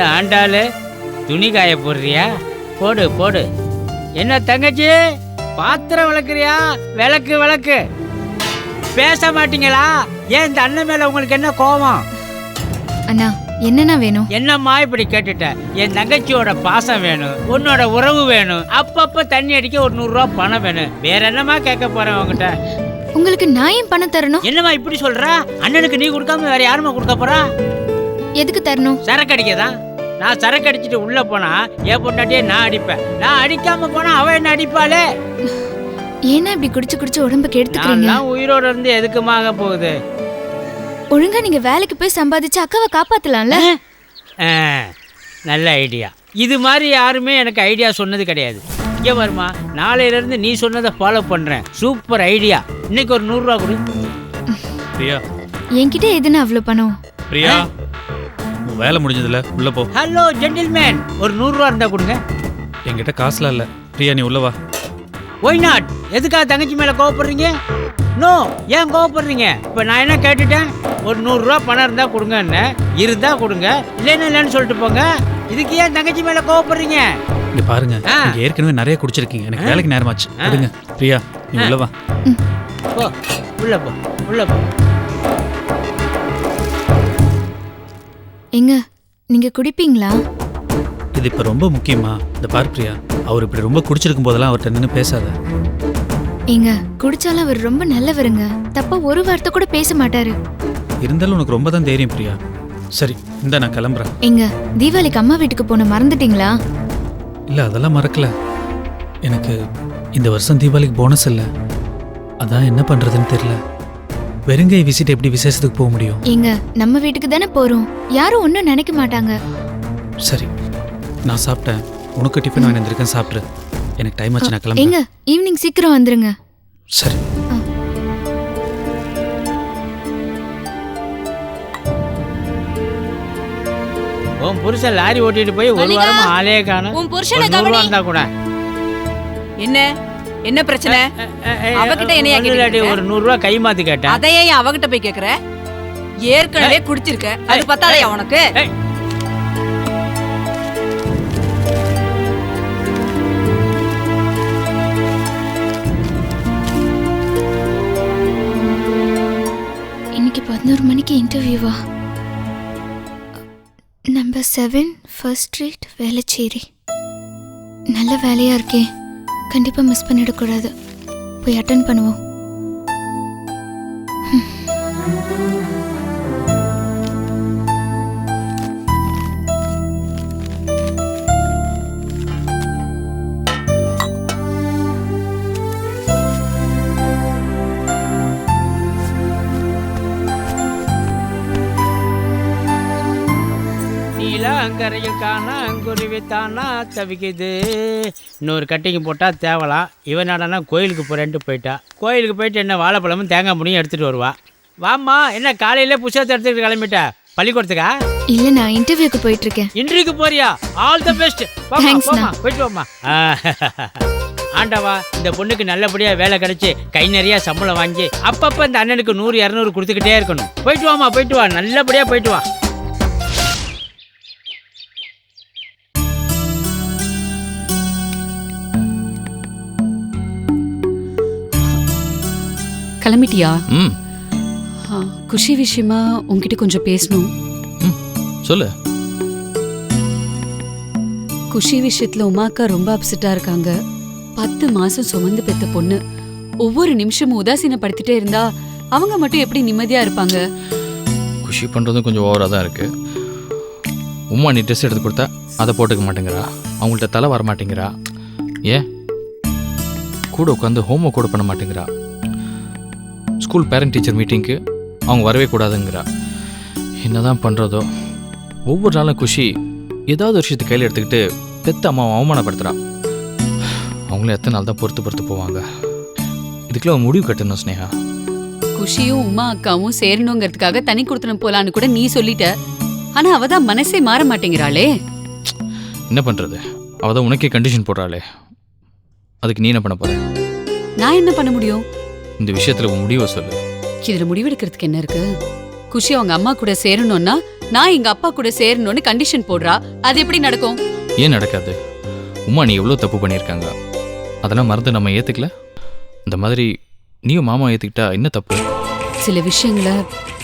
என்ன ஆண்டாளு, துணி காய போடுறியா? போடு போடு. என்ன தங்கச்சி, பாத்திரம் விளக்குறியா? விளக்கு விளக்கு. பேச மாட்டீங்களா? ஏன் இந்த அண்ணன் மேல உங்களுக்கு என்ன கோபம்? அண்ணா என்னண்ணா வேணும்? என்னம்மா இப்படி கேட்டுட்ட? என் தங்கச்சியோட பாசம் வேணும், உன்னோட உறவு வேணும், அப்பப்ப தண்ணி அடிக்க ஒரு 100 ரூபா பணம் வேணும். வேற என்னமா கேட்க போறேன் உங்ககிட்ட? உங்களுக்கு நான் ஏன் பணம் தரணும்? என்னம்மா இப்படி சொல்ற? அண்ணனுக்கு நீ கொடுக்காம வேற யாருமா கொடுக்க போறா? எதுக்கு தரணும்? சரக்கு அடிக்கதான். நான் சரக்கு அடிச்சுட்டு உள்ள போனா என் பொண்டாட்டியே நான் அடிப்பேன். நான் அடிக்காம போனா அவ என்ன அடிப்பாளே. ஏன்னா இப்படி குடிச்சு குடிச்சு உடம்பு கெடுத்துக்கிறீங்க? நான் உயிரோட இருந்து எதுக்குமாக போகுது? ஒழுங்கா நீங்க வேலைக்கு போய் சம்பாதிச்சு அக்காவை காப்பாத்தலாம்ல. நல்ல ஐடியா. இது மாதிரி யாருமே எனக்கு ஐடியா சொன்னது கிடையாது. இங்கே வருமா, நாளையிலேருந்து நீ சொன்னதை ஃபாலோ பண்ணுறேன். Super idea. இன்னைக்கு ஒரு 100 ரூபா கொடு. பிரியா, என்கிட்ட எதுன்னு அவ்வளோ பணம்? பிரியா, வேலை முடிஞ்சதுல உள்ள போ. ஹலோ ஜென்டில்மேன், ஒரு 100 ரூபா இருந்தால் கொடுங்க. என்கிட்ட காசுலாம் இல்லை. பிரியா நீ உள்ள வா. Why not? எதுக்காக தங்கச்சி மேலே கோவப்படுறீங்க? நோ, ஏன் கோவப்படுறீங்க? இப்போ நான் என்ன கேட்டுட்டேன்? ஒரு 100 ரூபா பணம் இருந்தால் கொடுங்க. என்ன இருந்தால் கொடுங்க, இல்லைன்னு இல்லைன்னு சொல்லிட்டு போங்க. இதுக்கு ஏன் தங்கச்சி மேலே கோவப்படுறீங்க? இங்க பாருங்க, நீங்க ஏற்கனவே நிறைய குடிச்சிருக்கீங்க. எனக்கு வேலைக்கு நேரமாச்சு. கொடுங்க. பிரியா நீ உள்ள வா. போ உள்ள போ, உள்ள போ. எங்க நீங்க குடிப்பீங்களா? இது இப்ப ரொம்ப முக்கியமா? இந்த பார் பிரியா, அவர் இப்படி ரொம்ப குடிச்சிருக்கும் போதெல்லாம் அவர்கிட்ட நின்று பேசாத. ஏங்க குடிச்சாலும் அவர் ரொம்ப நல்லவருங்க. தப்பா ஒரு வார்த்தை கூட பேச மாட்டாரு. இருந்தாலும் உனக்கு ரொம்ப தான் தைரியம் பிரியா. சரி இந்த நான் கிளம்புறேன். எங்க தீபாவளிக்கு அம்மா வீட்டுக்கு போன மறந்துட்டீங்களா? இல்லை அதெல்லாம் மறக்கல. எனக்கு இந்த வருஷம் தீபாவளிக்கு போனஸ் இல்லை. அதான் என்ன பண்ணுறதுன்னு தெரியல. வெறுங்கை விசிட் எப்படி விசேஷத்துக்கு போக முடியும்? எங்க நம்ம வீட்டுக்கு தானே போகிறோம், யாரும் ஒன்றும் நினைக்க மாட்டாங்க. சரி நான் சாப்பிட்டேன். உனக்கு டிஃபன் வாங்கி வந்திருக்கேன், சாப்பிட்ரு. எனக்கு டைம் ஆச்சு, நான் கிளம்புறேன். எங்க ஈவினிங் சீக்கிரம் வந்துருங்க. சரி. உன் புருஷன் லாரி ஓட்டிட்டு போய் ஒரு வாரமா ஆளே காணோம். உன் புருஷனை கவனி. கூட என்ன என்ன பிரச்சனை? அவகிட்ட என்னையா கேக்குற? ஒரு 100 ரூபா கை மாத்தி கேட்டேன். அதையே அவகிட்ட போய் கேக்குற? ஏற்கனவே குடிச்சிருக்க, அது பத்தாதையா உனக்கு? இன்னைக்கு 11 மணிக்கு இன்டர்வியூவா? Number 7 first street, Velachery. நல்ல வேலையா இருக்கே, கண்டிப்பா மிஸ் பண்ணிடக்கூடாது. போய் அட்டென்ட் பண்ணுவோம். அங்கரையில் காணா அங்குருவித்தானா தவிக்குது. இன்னொரு கட்டிங் போட்டால் தேவலாம். இவன் நாடானா கோயிலுக்கு போகிறேன்ட்டு போயிட்டா. கோயிலுக்கு போயிட்டு என்ன வாழைப்பழமும் தேங்காய் முடியும் எடுத்துகிட்டு வருவா. வாம்மா, என்ன காலையிலே புத்தகத்தை எடுத்துக்கிட்டு கிளம்பிட்டா பள்ளிக்கூடத்துக்கா? இல்லை, நான் இன்டர்வியூக்கு போயிட்டு இருக்கேன். இன்டர்வியூக்கு போறியா? All the best. போயிட்டு வாமா. ஆண்டவா, இந்த பொண்ணுக்கு நல்லபடியாக வேலை கிடைச்சி கை நிறையா சம்பளம் வாங்கி அப்பப்போ இந்த அண்ணனுக்கு 100-200 கொடுத்துக்கிட்டே இருக்கணும். போயிட்டு வாமா, போயிட்டு வா, நல்லபடியாக போயிட்டு வா. கிளம்பிட்டியா? குஷி விஷயமா உன்கிட்ட கொஞ்சம் பேசணும். சொல்லு. குஷி விஷயத்துல உமாக்கா ரொம்ப அப்செட்டா இருக்காங்க. 10 மாசம் சுமந்து பெத்த பொண்ணு ஒவ்வொரு நிமிஷமும் உதாசீனப்படுத்திட்டே இருந்தா அவங்க மட்டும் எப்படி நிம்மதியா இருப்பாங்க? குஷி பண்றதும் கொஞ்சம் ஓவரா தான் இருக்கு. உமா நீ ட்ரெஸ் எடுத்து கொடுத்தா அதை போட்டுக்க மாட்டேங்கிறா, அவங்கள்ட்ட தலை வர மாட்டேங்கிறா, ஏன் கூட உட்காந்து ஹோம்ஒர்க் கூட பண்ண மாட்டேங்கிறா, ஸ்கூல் பேரண்ட் டீச்சர் மீட்டிங்க்கு அவங்க வரவே கூடாதுங்கிறா. என்னதான் பண்ணுறதோ? ஒவ்வொரு நாளும் குஷி ஏதாவது ஒரு விஷயத்தை கையில் எடுத்துக்கிட்டு பெத்த அம்மாவை அவமானப்படுத்துகிறா. அவங்களும் எத்தனை நாள் தான் பொறுத்து போவாங்க? இதுக்கெல்லாம் முடிவு கட்டணும் ஸ்னேகா. குஷியும் உமா அக்காவும் சேரணுங்கிறதுக்காக தனி கொடுத்தனும் போலான்னு கூட நீ சொல்லிட்ட. ஆனா அவதான் மனசே மாற மாட்டேங்கிறாளே. என்ன பண்றது? அவதான் உனக்கே கண்டிஷன் போடுறாளே. அதுக்கு நீ என்ன பண்ண போற? நான் என்ன பண்ண முடியும்? இந்த விஷயத்துல உன் முடிவை சொல்லு. இதுல முடிவெடுக்கிறதுக்கு என்ன இருக்கு? குஷி அவங்க அம்மா கூட சேரணும்னா நான் எங்க அப்பா கூட சேரணும்னு கண்டிஷன் போடுறா. அது எப்படி நடக்கும்? ஏன் நடக்காது? உமா நீ எவ்வளோ தப்பு பண்ணியிருக்காங்க, அதெல்லாம் மறந்து நம்ம ஏற்றுக்கல. இந்த மாதிரி நீயும் மாமா ஏற்றுக்கிட்டா என்ன தப்பு? சில விஷயங்களை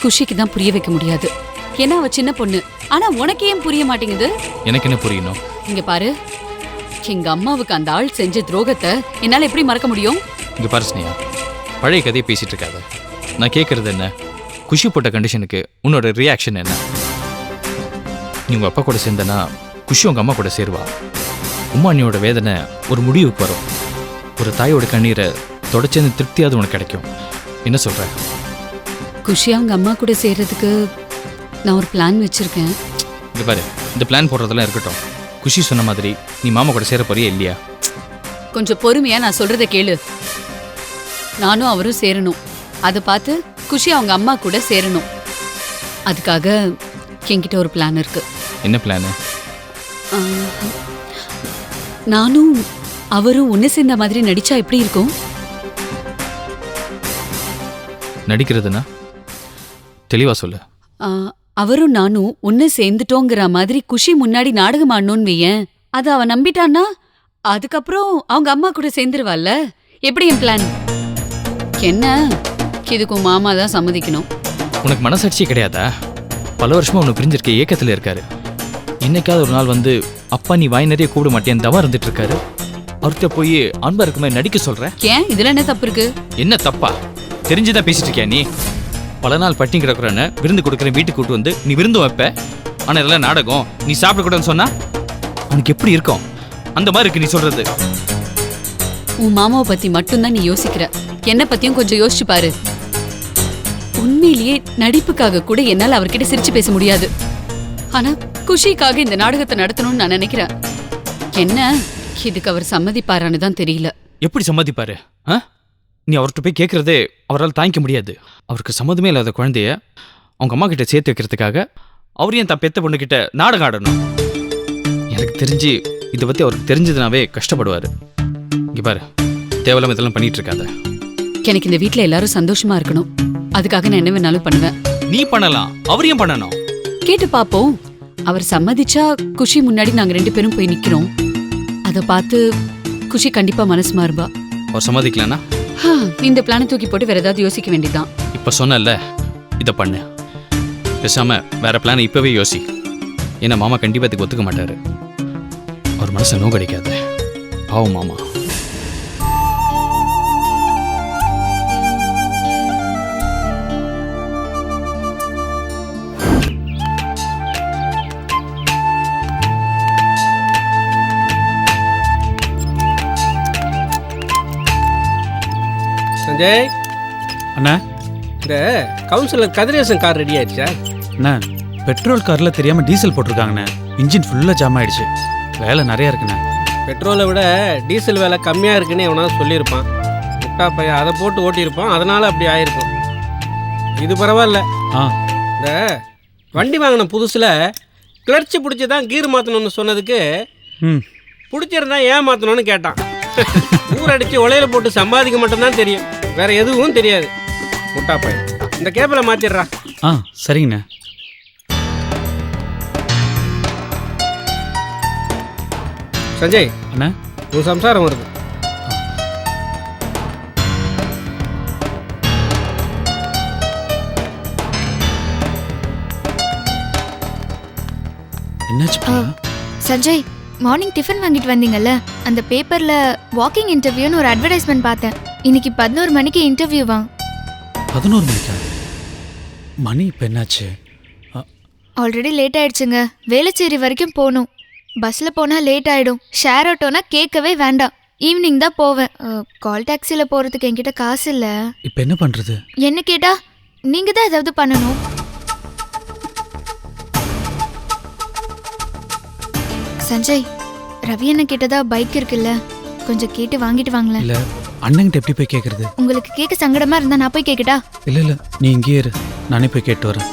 குஷிக்கு தான் புரிய வைக்க முடியாது. ஏன்னா அவ சின்ன பொண்ணு. ஆனா உனக்கு ஏன் புரிய மாட்டேங்குது? எனக்கு என்ன புரியணும்? இங்க பாரு, எங்க அம்மாவுக்கு அந்த ஆள் செஞ்ச துரோகத்தை என்னால எப்படி மறக்க முடியும்? இங்கே பாரு ஸ்னேகா, பழைய கதையை பேசிகிட்டு இருக்காத. நான் கேட்குறது என்ன, குஷி போட்ட கண்டிஷனுக்கு உன்னோட ரியாக்ஷன் என்ன? நீ உங்கள் அப்பா கூட சேர்ந்தனா குஷி உங்கள் அம்மா கூட சேருவா. உமானியோட வேதனை ஒரு முடிவுக்கு வரும். ஒரு தாயோட கண்ணீரை தொடச்சேன்னு திருப்தியாவது உனக்கு கிடைக்கும். என்ன சொல்கிற? குஷி அவங்க அம்மா கூட சேர்றதுக்கு நான் ஒரு பிளான் வச்சிருக்கேன். இங்கே பாரு, இந்த பிளான் போடுறதெல்லாம் இருக்கட்டும். குஷி சொன்ன மாதிரி நீ மாமா கூட சேர போறியா இல்லையா? கொஞ்சம் பொறுமையா நான் சொல்றத கேளு. நானும் அவரும் சேரணும். அதை பார்த்து குஷி அவங்க அம்மா கூட சேரணும். அதுக்காக என்கிட்ட ஒரு பிளான் இருக்கு. என்ன பிளானு? நானும் அவரும் ஒன்று சேர்ந்த மாதிரி நடிச்சா எப்படி இருக்கும்? நடிக்கிறதுனா தெளிவாக சொல்லு. அவரும் நானும் ஒன்று சேர்ந்துட்டோங்கிற மாதிரி குஷி முன்னாடி நாடகம் ஆடணும்னு வையேன். அதை அவன் நம்பிட்டான்னா அதுக்கப்புறம் அவங்க அம்மா கூட சேர்ந்துருவாள்ல. எப்படி என் பிளான்? என்ன இதுக்கும் மாமா தான் சம்மதிக்கணும். உனக்கு மனசாட்சியே கிடையாதா? பல வருஷமா உன்னை பிரிஞ்சிருக்க ஏக்கத்தில் இருக்காரு. இன்னைக்காவது ஒரு நாள் வந்து அப்பா நீ வாய் நிறைய கூப்பிட மாட்டேன் தவா இருந்துட்டு இருக்காரு. அவர்கிட்ட போய் அன்பா இருக்க மாதிரி நடிக்க சொல்ற. ஏன் இதுல என்ன தப்பு இருக்கு? என்ன தப்பா? தெரிஞ்சுதான் பேசிட்டு இருக்கியா நீ? பல நாள் பட்டினி கிடக்குறன்னு விருந்து கொடுக்குறேன் வீட்டுக்கு கூட்டு வந்து நீ விருந்து வைப்ப. ஆனா இதெல்லாம் நாடகம், நீ சாப்பிடக்கூடாதுன்னு சொன்னா உனக்கு எப்படி இருக்கும்? அந்த மாதிரி இருக்கு நீ சொல்றது. உன் மாமாவை பத்தி மட்டும்தான் நீ யோசிக்கிற. என்ன பத்தியும் கொஞ்சம் யோசிச்சு பாரு. உண்மையிலேயே நடிப்புக்காக கூட என்னால அவர்கிட்ட சிரிச்சு பேச முடியாது. ஆனா குஷிக்காக இந்த நாடகத்தை நடத்தணும்னு நான் நினைக்கிறேன். என்ன இதுக்கு அவர் சம்மதிப்பாரான்னு தான் தெரியல. எப்படி சம்மதிப்பாரு? நீ அவர்கிட்ட போய் கேட்கறதே அவரால் தாங்கிக்க முடியாது. அவருக்கு சம்மதமே இல்லாத குழந்தைய அவங்க அம்மா கிட்ட சேர்த்து வைக்கிறதுக்காக அவர் ஏன் தான் பெத்த பொண்ணுகிட்ட நாடகம் ஆடணும்? எனக்கு தெரிஞ்சு இதை பற்றி அவருக்கு தெரிஞ்சதுனாவே கஷ்டப்படுவார். இங்கே பாரு, தேவையில்லாம இதெல்லாம் பண்ணிட்டு இருக்காத. எனக்கு இந்த வீட்டில் எல்லாரும் சந்தோஷமா இருக்கணும். அதுக்காக நான் என்ன வேணாலும் பண்ணுவேன். நீ பண்ணலாம், அவர் ஏன் பண்ணணும்? கேட்டு பாப்போம். அவர் சம்மதிச்சா குஷி முன்னாடி நாங்க 2 பேரும் போய் நிக்கிறோம். அதை பார்த்து குஷி கண்டிப்பா மனசு மாறுபா. அவர் சம்மதிக்கலன்னா இந்த பிளானை தூக்கி போட்டு வேற ஏதாவது யோசிக்க வேண்டியதுதான். இப்போ சொன்னல, இதை பண்ணு. பேசாம வேற பிளானை இப்பவே யோசி. ஏன்னா மாமா கண்டிப்பா இதுக்கு ஒத்துக்க மாட்டாரு. அவர் மனசை நோக்கடிக்காது. பாவம் மாமா. சஞ்சய் அண்ணா, இந்த கவுன்சிலர் கதிரேசன் கார் ரெடி ஆயிடுச்சா? அண்ணா பெட்ரோல் காரில் தெரியாமல் டீசல் போட்டிருக்காங்கண்ணே. இன்ஜின் ஃபுல்லாக ஜாம் ஆயிடுச்சு. வேலை நிறையா இருக்குண்ணே. பெட்ரோலை விட டீசல் விலை கம்மியாக இருக்குன்னு எவனாவது சொல்லியிருப்பான். முட்டா பையன் அதை போட்டு ஓட்டியிருப்பான், அதனால் அப்படி ஆயிருக்கும். இது பரவாயில்ல. இந்த வண்டி வாங்கின புதுசில் கிளர்ச்சி பிடிச்சி தான் கீர் மாற்றணும்னு சொன்னதுக்கு பிடிச்சிருந்தா ஏன் மாற்றணும்னு கேட்டான். ஊரடிச்சு உலையில போட்டு சம்பாதிக்க மட்டும்தான் தெரியும், வேற எதுவும் தெரியாது. முட்டா பையன். இந்த கேபிளை மாத்திடுறா. சரிங்கண்ணே. சஞ்சய் அண்ணா, உன் சம்சாரம் வருது. என்னாச்சு? சஞ்சய், மார்னிங் டிஃபன் வாங்கிட்டு வந்தீங்கல்ல, அந்த பேப்பர்ல வாக்கிங் இன்டர்வியூன்னு ஒரு அட்வர்டைஸ்மெண்ட் பார்த்தேன். இன்னைக்கு 11 மணிக்கு இன்டர்வியூவா? 11 மணிக்கா? மணி இப்போ என்னாச்சு? ஆல்ரெடி லேட் ஆயிடுச்சுங்க. வேளச்சேரி வரைக்கும் போகணும். பஸ்ஸில் போனால் லேட் ஆகிடும். ஷேர் ஆட்டோனா கேட்கவே வேண்டாம். ஈவினிங் தான் போவேன். கால் டாக்ஸியில் போகிறதுக்கு என்கிட்ட காசு இல்லை. இப்போ என்ன பண்ணுறது? என்ன கேட்டா நீங்கள் தான் ஏதாவது பண்ணணும். சஞ்சய், ரவி அண்ணன் கேட்டதா பைக் இருக்குல்ல, கொஞ்சம் கேட்டு வாங்கிட்டு வாங்களேன். இல்லை, அண்ணன்கிட்ட எப்படி போய் கேட்குறது? உங்களுக்கு கேட்க சங்கடமாக இருந்தால் நான் போய் கேட்கட்டா? இல்லை இல்லை, நீ இங்கேயே இரு, நானே போய் கேட்டு வரேன்.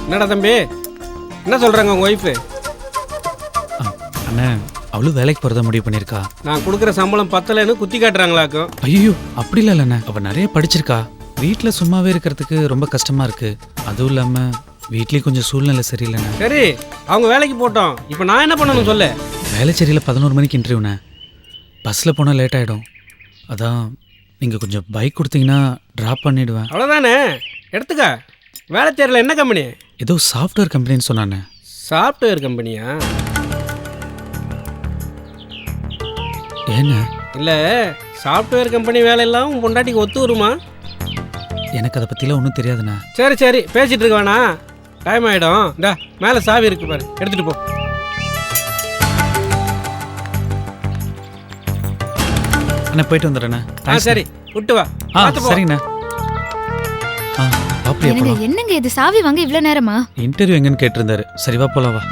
என்னடா தம்பி, என்ன சொல்கிறாங்க உங்கள் ஒய்ஃபு? அண்ணே, அவளும் வேலைக்கு போகிறதா முடிவு பண்ணியிருக்கா. நான் கொடுக்குற சம்பளம் பத்தலைன்னு குத்தி காட்டுறாங்களாக்கும். ஐயோ அப்படி இல்லைண்ணே, அவள் நிறைய படிச்சிருக்கா. வீட்டில் சும்மாவே இருக்கிறதுக்கு ரொம்ப கஷ்டமாக இருக்கு. அதுவும் இல்லாமல் வீட்லேயும் கொஞ்சம் சூழ்நிலை சரியில்லைண்ணே. சரி, அவங்க வேலைக்கு போட்டோம். இப்போ நான் என்ன பண்ணணும் சொல்லு. வேலைச்சேரியில் 11 மணிக்கு இன்டர்வியூண்ணே. பஸ்ஸில் போனால் லேட் ஆகிடும். அதான் நீங்கள் கொஞ்சம் பைக் கொடுத்தீங்கன்னா ட்ராப் பண்ணிவிடுவேன். அவ்வளோதானே, எடுத்துக்க. வேலைச்சேரியில் என்ன கம்பெனி? ஏதோ சாஃப்ட்வேர் கம்பெனின்னு சொன்னானே. சாஃப்ட்வேர் கம்பெனியா? ஏண்ணே? இல்லை, சாஃப்ட்வேர் கம்பெனி வேலையெல்லாம் உன் பொண்டாட்டிக்கு ஒத்து வருமா? எனக்கு அதை பற்றிலாம் ஒன்றும் தெரியாதுண்ணே. சரி சரி, பேசிகிட்டு இருக்க வேணாம், டைம் ஆகிடும். இந்தா மேலே சாவி இருக்கு பாரு, எடுத்துகிட்டு போ. அண்ணா போயிட்டு வந்துடுறேண்ணே. சரி, விட்டு வா. சரிங்கண்ணா. அப்படியே எனக்கு என்னங்க இது சாவி வாங்க இவ்வளோ நேரமா? இன்டர்வியூ எங்கன்னு கேட்டிருந்தாரு. சரி வா போலாம் வா.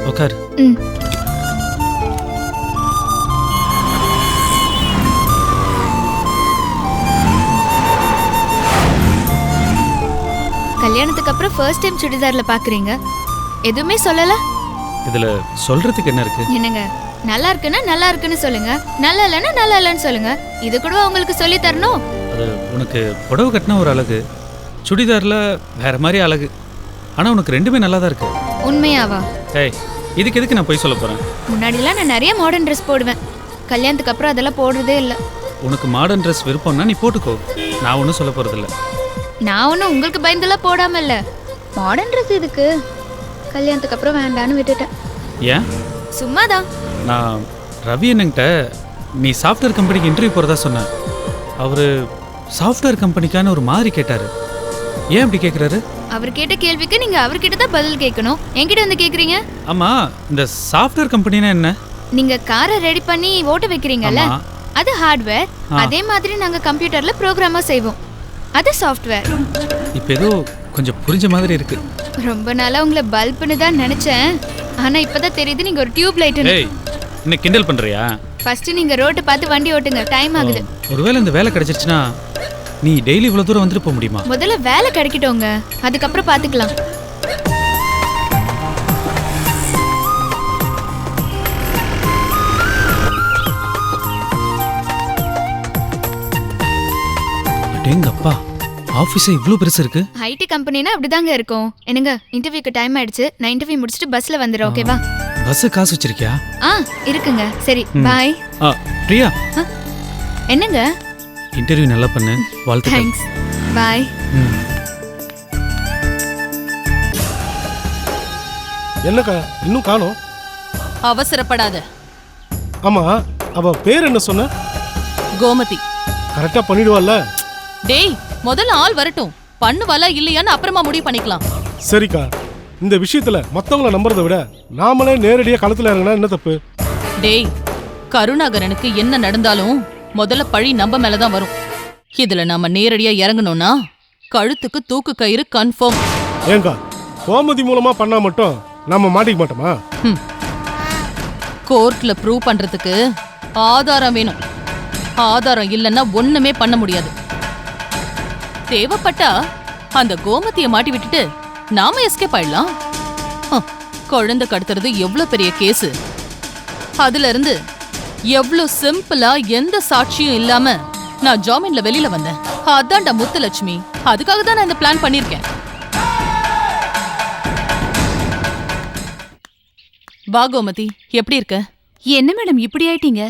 உட்கார். கல்யாணத்துக்கு அப்புறம் ஃபர்ஸ்ட் டைம் சுடிதார்ல பாக்குறீங்க, எதுவுமே சொல்லல. இதுல சொல்றதுக்கு என்ன இருக்கு? என்னங்க, நல்லா இருக்குன்னா நல்லா இருக்குன்னு சொல்லுங்க, நல்லா இல்லைன்னா நல்லா இல்லைன்னு சொல்லுங்க. இது கூட உங்களுக்கு சொல்லி தரணும்? அது உனக்கு புடவை கட்டினா ஒரு அழகு, சுடிதார்ல வேற மாதிரி அழகு. ஆனா உனக்கு ரெண்டுமே நல்லா தான் இருக்கு. உண்மையாவா? ஏய், இதுக்கு எதுக்கு நான் போய் சொல்ல போறேன்? முன்னாடிலாம் நான் நிறைய மாடர்ன் ட்ரெஸ் போடுவேன். கல்யாணத்துக்கு அப்புறம் அதெல்லாம் போடுறதே இல்லை. உனக்கு மாடர்ன் ட்ரெஸ் விருப்பம்னா நீ போட்டுக்கோ, நான் ஒன்றும் சொல்ல போறதில்ல. நான் ஒன்றும் உங்களுக்கு பயந்தெல்லாம் போடாம இல்லை. மாடர்ன் ட்ரெஸ் இதுக்கு கல்யாணத்துக்கு அப்புறம் வேண்டான்னு விட்டுட்டேன். ஏன்? சும்மாதான். நான் ரவி என்னங்கிட்ட நீ சாஃப்ட்வேர் கம்பெனிக்கு இன்டர்வியூ போகிறதா சொன்னேன். அவர் சாஃப்ட்வேர் கம்பெனிக்கான ஒரு மாதிரி கேட்டார். ஏன் அப்படி கேட்குறாரு? அவர் கேட்ட கேள்விக்கு நீங்க அவர்கிட்ட தான் பதில் கேட்கணும், என்கிட்ட வந்து கேட்குறீங்க. ஆமாம், இந்த சாஃப்ட்வேர் கம்பெனினா என்ன? நீங்க காரை ரெடி பண்ணி ஓட்ட வைக்கிறீங்கல்ல, அது ஹார்ட்வேர். அதே மாதிரி நாங்க கம்ப்யூட்டர்ல ப்ரோக்ராமா செய்வோம், அது சாஃப்ட்வேர். இப்போ ஏதோ கொஞ்சம் புரிஞ்ச மாதிரி இருக்கு. ரொம்ப நாளா உங்களை பல்புன்னு தான் நினைச்சேன், ஆனா இப்பதான் தெரியுது நீங்க ஒரு டியூப் லைட்னு. ஏய், என்ன கிண்டல் பண்றியா? ஃபர்ஸ்ட் நீங்க ரோட்டை பார்த்து வண்டி ஓட்டுங்க, டைம் ஆகுது. ஒருவேளை இந்த வேலை கிடைச்சிருச்சுன்னா நீ டெய்லி இவ்வளவு தூரம் வந்துட்டு போக முடியுமா? முதல்ல வேலை கிடைக்கட்டோங்க, அதுக்கப்புறம் பாத்துக்கலாம். அடேங்கப்பா, ஆபீஸ் இவ்ளோ பெருசு இருக்கு. ஐடி கம்பெனினா அப்படிதாங்க இருக்கும். என்னங்க, இன்டர்வியூக்கு டைம் ஆயிடுச்சு, நான் இன்டர்வியூ முடிச்சிட்டு பஸ்ல வந்துடுறேன், ஓகேவா? பஸ் காசு வச்சிருக்கியா? இருக்குங்க. சரி, பாய். பிரியா, என்னங்க? இன்டர்வியூ நல்லா பண்ணு, வாழ்த்துக்கள். தேங்க்ஸ், பாய். என்னக்கா இன்னும் காணோம்? அவசரப்படாத. ஆமா, அவ பேர் என்ன சொன்ன? கோமதி. கரெக்டா பண்ணிடுவாள்ல? டேய், முதல்ல ஆள் வரட்டும், பண்ணுவாளா இல்லையான்னு அப்புறமா முடிவு பண்ணிக்கலாம். சரிக்கா, இந்த விஷயத்துல மத்தவங்கள நம்புறதை விட நாமளே நேரடியா களத்துல இறங்கினா என்ன தப்பு? டேய், கருணாகரனுக்கு என்ன நடந்தாலும் முதல்ல பழி நம்ம மேலதான் வரும். இதுல நாம நேரடியா இறங்கணும்னா கழுத்துக்கு தூக்கு கயிறு கன்ஃபார்ம். ஏங்கா, கோமதி மூலமா பண்ணா மட்டும் நாம மாட்டிக்க மாட்டோமா? கோர்ட்ல ப்ரூவ் பண்றதுக்கு ஆதாரம் வேணும். ஆதாரம் இல்லைன்னா ஒண்ணுமே பண்ண முடியாது. தேவைப்பட்டா அந்த கோமதியை மாட்டி விட்டுட்டு நாம எஸ்கேப் ஆயிடலாம். குழந்தை கடத்துறது எவ்வளவு பெரிய கேஸ். அதுல இருந்து எவ்வளவு சிம்பிளா எந்த சாட்சியும் இல்லாம நான் ஜாமீன்ல வெளியில வந்தேன். அதான்டா முத்துலட்சுமி, அதுக்காக தான் நான் இந்த பிளான் பண்ணிருக்கேன். வா கோமதி, எப்படி இருக்க? என்ன மேடம் இப்படி ஆயிட்டீங்க?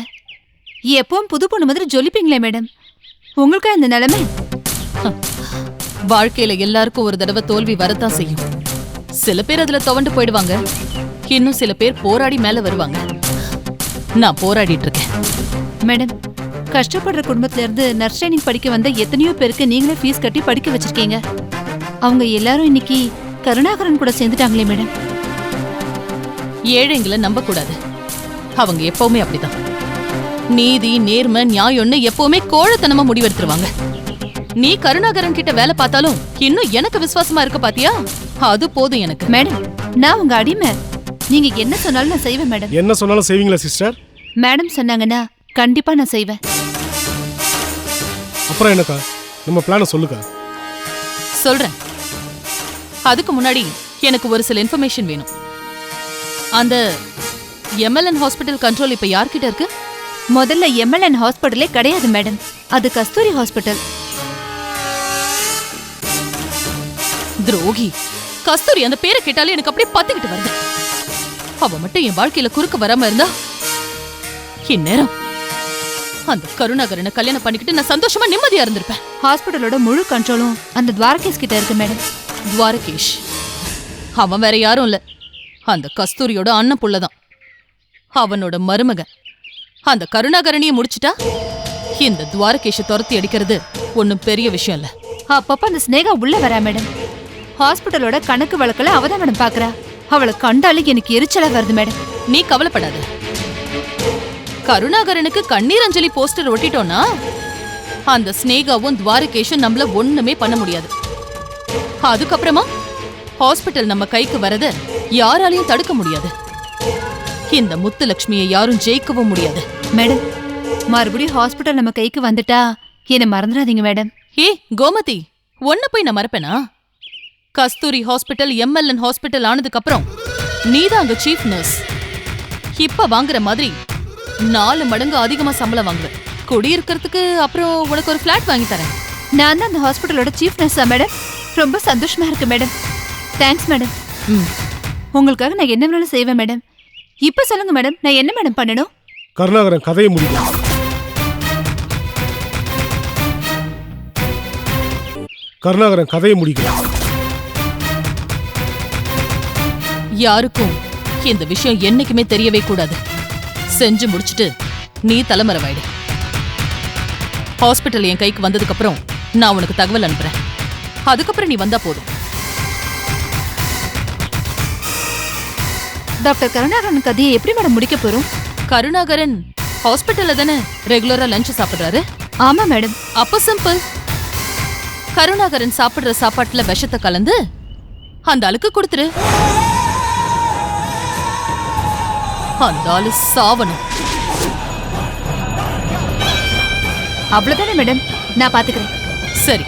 எப்பவும் புது பொண்ணு மாதிரி ஜொலிப்பீங்களே மேடம், உங்களுக்கா இந்த நிலைமை? வாழ்க்கையில எல்லாருக்கும் ஒரு தடவை தோல்வி வரத்தான் செய்யும். சில பேர் அதுல துவண்டு போயிடுவாங்க, இன்னும் சில பேர் போராடி மேல வருவாங்க. நான் போராடிட்டு இருக்கேன் மேடம். கஷ்டப்படுற குடும்பத்துல இருந்து நர்ஸ் ட்ரைனிங் படிக்க வந்த எத்தனையோ பேருக்கு நீங்களே ஃபீஸ் கட்டி படிக்க வச்சிருக்கீங்க. அவங்க எல்லாரும் இன்னைக்கு கருணாகரன் கூட சேர்ந்துட்டாங்களே மேடம். ஏழைங்களை நம்ப கூடாது, அவங்க எப்பவுமே அப்படிதான். நீதி, நேர்மை, நியாயம்னு எப்பவுமே கோழத்தனமா முடிவெடுத்துருவாங்க. நீ கருணாகரன் கிட்ட வேலை பார்த்தாலும் இன்னும் எனக்கு விசுவாசமா இருக்க பாத்தியா? அது போதும் எனக்கு. மேடம், நான் உங்க அடிமை. நீங்க என்ன சொன்னாலும் நான் செய்வேன் மேடம். என்ன சொன்னாலும் செய்வீங்களா சிஸ்டர்? மேடம் சொன்னாங்கன்னா கண்டிப்பா நான் செய்வேன். அப்புறம் என்னக்கா, நம்ம பிளானை சொல்லுக்கா. சொல்றேன். அதுக்கு முன்னாடி எனக்கு ஒரு சில இன்ஃபர்மேஷன் வேணும். அந்த எம்எல்என் ஹாஸ்பிட்டல் கண்ட்ரோல் இப்ப யார்கிட்ட இருக்கு? முதல்ல எம்எல்என் ஹாஸ்பிட்டலே கிடையாது மேடம், அது கஸ்தூரி ஹாஸ்பிட்டல். துரோகி கஸ்தூரி, அந்த பேரை கேட்டாலே எனக்கு அப்படியே பத்திக்கிட்டு வருது. அவ மட்டும் என் வாழ்க்கையில குறுக்க வராம இருந்தா இந்நேரம் அந்த கருணாகரனை கல்யாணம் பண்ணிக்கிட்டு நான் சந்தோஷமா நிம்மதியா இருந்திருப்பேன். ஹாஸ்பிட்டலோட முழு கண்ட்ரோலும் அந்த துவாரகேஷ் கிட்ட இருக்கு மேடம். துவாரகேஷ் அவன் வேற யாரும் இல்ல, அந்த கஸ்தூரியோட அண்ணன் புள்ளதான், அவனோட மருமகன். அந்த கருணாகரணியை முடிச்சிட்டா இந்த துவாரகேஷை துரத்தி அடிக்கிறது ஒன்னும் பெரிய விஷயம் இல்ல. அப்பப்ப அந்த ஸ்னேகா உள்ள வரா மேடம். ஹாஸ்பிட்டலோட கணக்கு வழக்கல அவதான் மேடம் பாக்குறா. அவளை கண்டாலே எனக்கு எரிச்சலா வருது மேடம். நீ கவலைப்படாத. கருணாகரனுக்கு கண்ணீர் அஞ்சலி போஸ்டர் ஒட்டிட்டோம்னா அந்த ஸ்னேகாவும் துவாரகேஷும் நம்மள ஒண்ணுமே பண்ண முடியாது. அதுக்கப்புறமா ஹாஸ்பிட்டல் நம்ம கைக்கு வரத யாராலையும் தடுக்க முடியாது. இந்த முத்துலட்சுமியை யாரும் ஜெயிக்கவும் முடியாது. மேடம், மறுபடியும் ஹாஸ்பிட்டல் நம்ம கைக்கு வந்துட்டா என்ன மறந்துடாதீங்க மேடம். ஏ கோமதி, ஒன்ன போய் நான் மறப்பேனா? கஸ்தூரி ஹாஸ்பிட்டல் எம்எல்என் ஹாஸ்பிட்டல் ஆனதுக்கு அப்புறம் நீதான் அங்க சீஃப் நர்ஸ். இப்ப வாங்குற மாதிரி 4 மடங்கு அதிகமா சம்பளம் வாங்குவேன். குடியிருக்கிறதுக்கு அப்புறம் உனக்கு ஒரு ஃபிளாட் வாங்கி தரேன். நான் தான் அந்த ஹாஸ்பிட்டலோட சீஃப் நர்ஸா மேடம்? ரொம்ப சந்தோஷமா இருக்கு மேடம். Thanks madam. உங்களுக்காக நான் என்ன வேணாலும் செய்வேன் மேடம். இப்ப சொல்லுங்க மேடம், நான் என்ன மேடம் பண்ணணும்? கருணாகரன் கதையை முடிக்கும். கருணாகரன் கதையை முடிக்கும். யாருக்கும் இந்த விஷயம் என்னைக்குமே தெரியவே கூடாது. செஞ்சு முடிச்சிட்டு நீ தலைமறைவாயிடு. ஹாஸ்பிட்டல் என் கைக்கு வந்ததுக்கு அப்புறம் நான் உனக்கு தகவல் அனுப்புறேன். அதுக்கப்புறம் நீ வந்தா போதும். டாக்டர் கருணாகரன் கதையை எப்படி மேடம் முடிக்க போறோம்? கருணாகரன் ஹாஸ்பிட்டல்ல தானே ரெகுலரா லஞ்ச் சாப்பிடுறாரு? ஆமா மேடம். அப்ப சிம்பிள். கருணாகரன் சாப்பிடுற சாப்பாட்டுல விஷத்தை கலந்து அந்த ஆளுக்கு கொடுத்துரு. அந்த ஆளு சாவணும். அவ்வளவுதானே மேடம், நான் பாத்துக்கிறேன். சரி,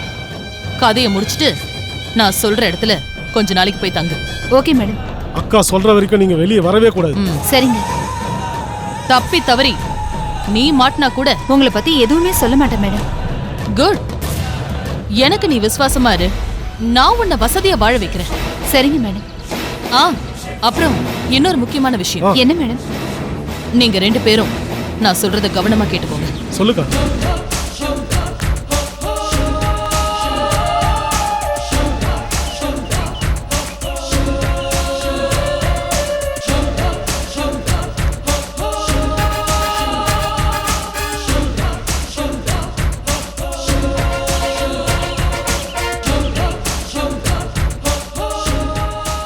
கதையை முடிச்சிட்டு நான் சொல்ற இடத்துல கொஞ்ச நாளைக்கு போய் தங்கு. Okay madam. அக்கா சொல்ற வரைக்கும் நீங்க வெளியே வரவே கூடாது. சரிங்க. தப்பி தவறி நீ மாட்டினா கூட உங்களை பத்தி எதுவுமே சொல்ல மாட்டேன் மேடம். குட். எனக்கு நீ விசுவாசமா இரு. நான் உன்னை வசதியா வாழ வைக்கிறேன். சரிங்க மேடம். அப்புறம் இன்னொரு முக்கியமான விஷயம். என்ன மேடம்? நீங்க 2 பேரும் நான் சொல்றத கவனமா கேட்டுக்கோங்க. சொல்லுக்கா.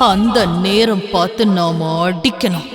அந்த நேரம் பார்த்து நாம அடிக்கணும்.